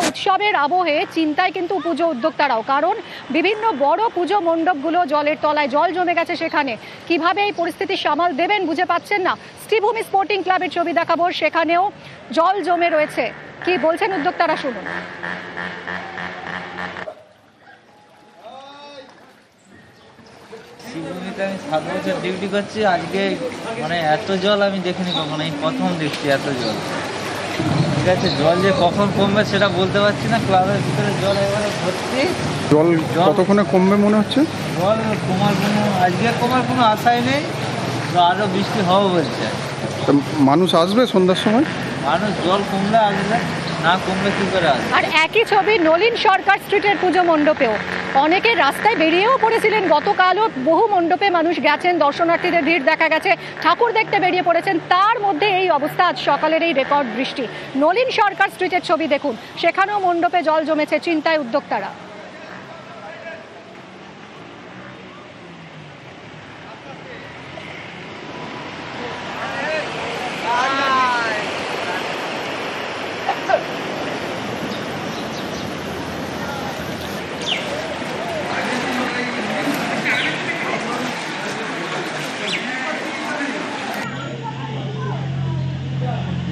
উৎসবের আবহে চিন্তায় কিন্তু পুজো উদ্যোক্তারাও, কারণ বিভিন্ন বড় পুজো মণ্ডপগুলো জলের তলায়, জল জমে গেছে সেখানে। কিভাবে এই পরিস্থিতি সামাল দেবেন বুঝে পাচ্ছেন না। শ্রীভূমি স্পোর্টিং ক্লাবের ছবি দেখাবো, সেখানেও জল জমে রয়েছে। কি বলছেন উদ্যোক্তারা শুনুন। শ্রীভূমিতে আমি 7 বছর ডিউটি করছি, আজকে মানে এত জল আমি দেখিনি কখনো, এই প্রথম দেখছি এত জল। ঠিক আছে, জল যে কখন কমবে সেটা বলতে পারছি না। ক্লাবের ভিতরে জল এবারে ভর্তি। জল কতক্ষণে কমবে মনে হচ্ছে? জল আজকে কমার কোনো আশাই নেই, তো আরও বৃষ্টি হবে বলছে। মানুষ আসবে সন্ধ্যার সময়? মানুষ জল কমলে আসবে, না কমলে কি করে আসবে। আর একই ছবি নলিন সরকার স্ট্রিটের পুজো মণ্ডপেও অনেকে রাস্তায় বেরিয়েও পড়েছিলেন। গতকালও বহু মণ্ডপে মানুষ গেছেন, দর্শনার্থীদের ভিড় দেখা গেছে, ঠাকুর দেখতে বেরিয়ে পড়েছেন। তার মধ্যে এই অবস্থা আজ সকালের এই রেকর্ড বৃষ্টি। নলিন সরকার স্ট্রিটের ছবি দেখুন, সেখানেও মণ্ডপে জল জমেছে, চিন্তায় উদ্যোক্তারা।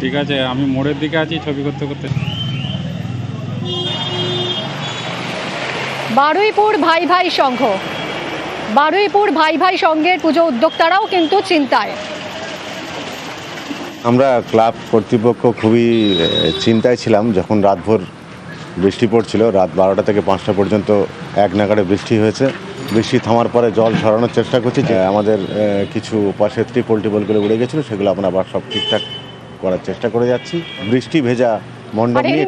ঠিক আছে, আমি মোড়ের দিকে আছি ছবি করতে করতে। বারুইপুর ভাই ভাই সংঘ, বারুইপুর ভাই ভাই সংঘের পুজো উদ্যোক্তারাও কিন্তু চিন্তায়। আমরা ক্লাব কর্তৃপক্ষ খুবই চিন্তায় ছিলাম যখন রাতভর বৃষ্টি পড়ছিল। রাত 12টা থেকে 5টা পর্যন্ত এক নাগাড়ে বৃষ্টি হয়েছে। বৃষ্টি থামার পরে জল সরানোর চেষ্টা করছি। যে আমাদের কিছু পাশে পোল্ট্রি বলগুলো উড়ে গেছিলো, সেগুলো আমরা আবার সব ঠিকঠাক করার চেষ্টা করে যাচ্ছি। বৃষ্টি ভেজা মণ্ডপ নিয়ে